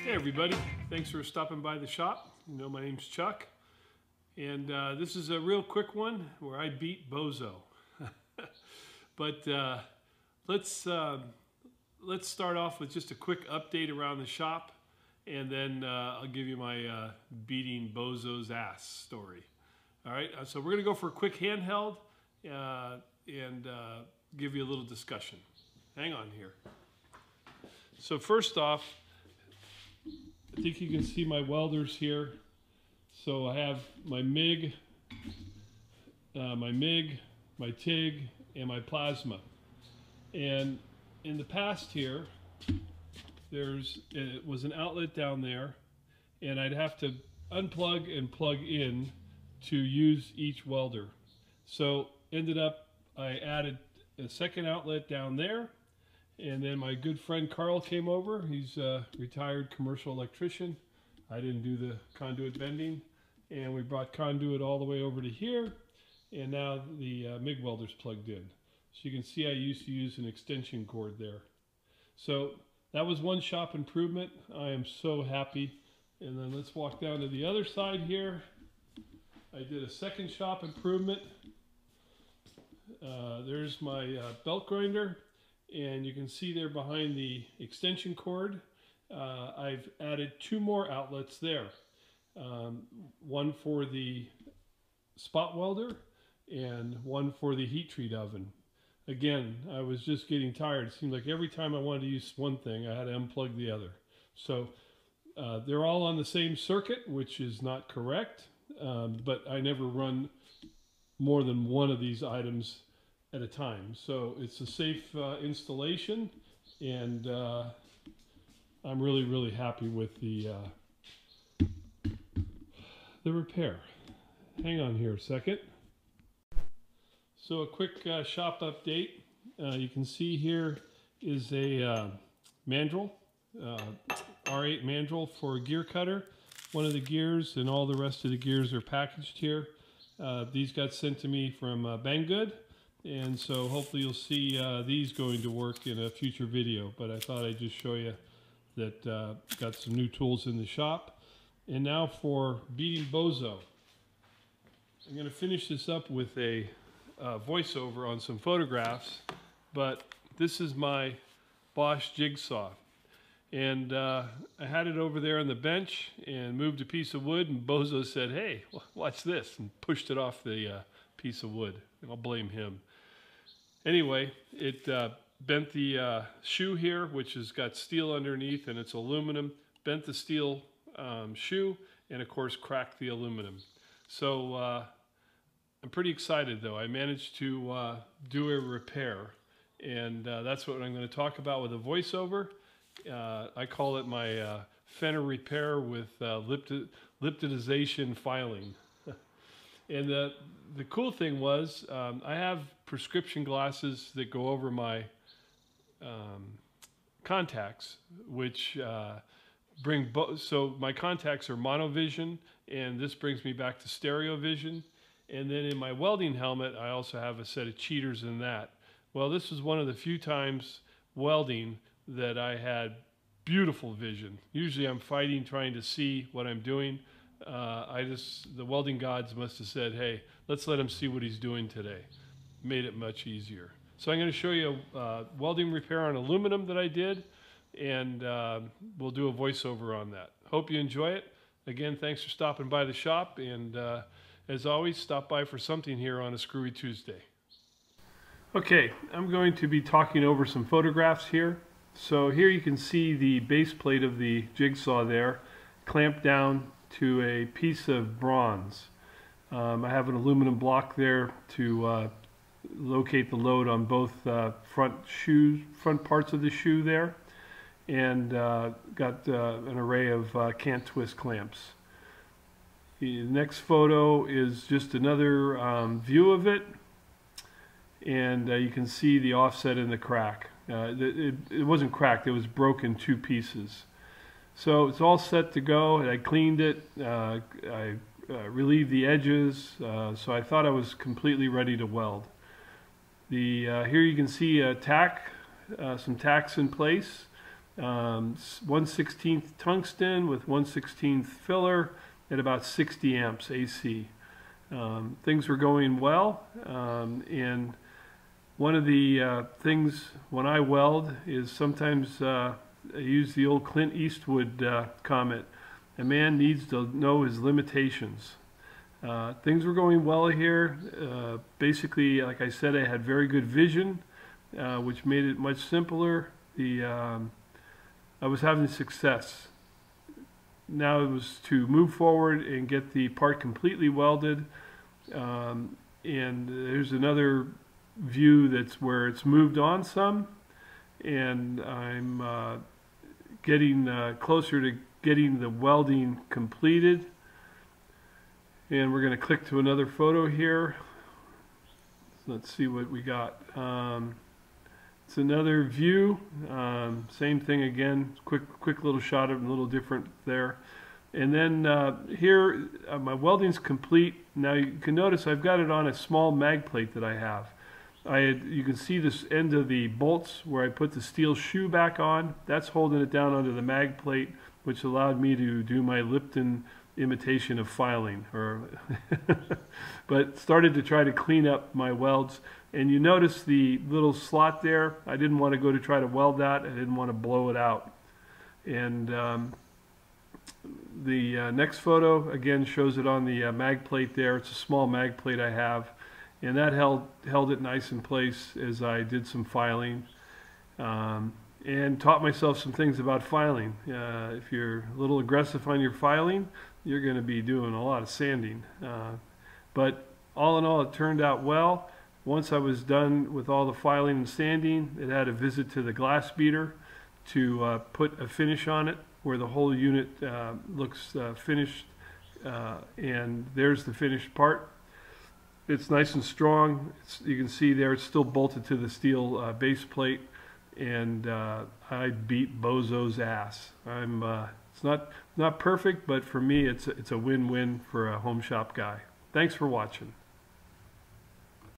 Hey everybody, thanks for stopping by the shop. You know my name's Chuck, and this is a real quick one where I beat Bozo. But let's start off with just a quick update around the shop, and then I'll give you my beating Bozo's ass story. All right, so we're going to go for a quick handheld and give you a little discussion. Hang on here. So first off, I think you can see my welders here. So I have my MIG, my TIG, and my plasma. And in the past here, it was an outlet down there, and I'd have to unplug and plug in to use each welder. So ended up, I added a second outlet down there. And then my good friend Carl came over. He's a retired commercial electrician. I didn't do the conduit bending. And we brought conduit all the way over to here. And now the MIG welder's plugged in. So you can see I used to use an extension cord there. So that was one shop improvement. I am so happy. And then let's walk down to the other side here. I did a second shop improvement. There's my belt grinder. And you can see there behind the extension cord, I've added two more outlets there. One for the spot welder and one for the heat treat oven. Again, I was just getting tired. It seemed like every time I wanted to use one thing, I had to unplug the other. So they're all on the same circuit, which is not correct, but I never run more than one of these items at a time. So it's a safe installation, and I'm really happy with the repair. Hang on here a second. So a quick shop update. You can see here is a mandrel, R8 mandrel for a gear cutter. One of the gears and all the rest of the gears are packaged here. These got sent to me from Banggood. And so hopefully you'll see these going to work in a future video. But I thought I'd just show you that got some new tools in the shop. And now for beating Bozo. I'm going to finish this up with a voiceover on some photographs. But this is my Bosch jigsaw. And I had it over there on the bench and moved a piece of wood. And Bozo said, "Hey, watch this," and pushed it off the piece of wood. And I'll blame him. Anyway, it bent the shoe here, which has got steel underneath and it's aluminum, bent the steel shoe, and of course cracked the aluminum. So I'm pretty excited though. I managed to do a repair, and that's what I'm going to talk about with a voiceover. I call it my Fenner repair with liptonization filing. And the cool thing was, I have prescription glasses that go over my contacts, which bring so my contacts are monovision, and this brings me back to stereo vision. And then in my welding helmet, I also have a set of cheaters in that. Well, this was one of the few times welding that I had beautiful vision. Usually I'm fighting trying to see what I'm doing. The welding gods must have said, "Hey, let's let him see what he's doing today." Made it much easier. So I'm going to show you a welding repair on aluminum that I did, and we'll do a voiceover on that. Hope you enjoy it. Again, thanks for stopping by the shop, and as always, stop by for something here on a Screwy Tuesday. Okay, I'm going to be talking over some photographs here. So here you can see the base plate of the jigsaw there, clamped down to a piece of bronze. I have an aluminum block there to locate the load on both front parts of the shoe there, and got an array of can't twist clamps. The next photo is just another view of it, and you can see the offset in the crack. It wasn't cracked, it was broken two pieces. So it's all set to go. I cleaned it, I relieved the edges, so I thought I was completely ready to weld. Here you can see some tacks in place, 1/16 tungsten with 1/16 filler at about 60 amps AC. Things were going well, and one of the things when I weld is sometimes I use the old Clint Eastwood comment, a man needs to know his limitations. Things were going well here. Basically, like I said, I had very good vision, which made it much simpler. I was having success. Now it was to move forward and get the part completely welded. And there's another view that's where it's moved on some, and I'm getting closer to getting the welding completed. And we're going to click to another photo here. Let's see what we got. It's another view, same thing again, quick little shot of a little different there. And then here, my welding's complete. Now you can notice I've got it on a small mag plate that I have. You can see this end of the bolts where I put the steel shoe back on. That's holding it down under the mag plate, which allowed me to do my Lipton imitation of filing, but started to try to clean up my welds. And you notice the little slot there. I didn't want to go to try to weld that. I didn't want to blow it out. And the next photo again shows it on the mag plate there. It's a small mag plate I have, and that held it nice in place as I did some filing, and taught myself some things about filing. If you're a little aggressive on your filing, you're going to be doing a lot of sanding. But all in all, it turned out well. Once I was done with all the filing and sanding, it had a visit to the glass beater to put a finish on it where the whole unit looks finished, and there's the finished part. It's nice and strong. You can see there it's still bolted to the steel base plate, and I beat Bozo's ass. It's not perfect, but for me it's a win-win for a home shop guy. Thanks for watching.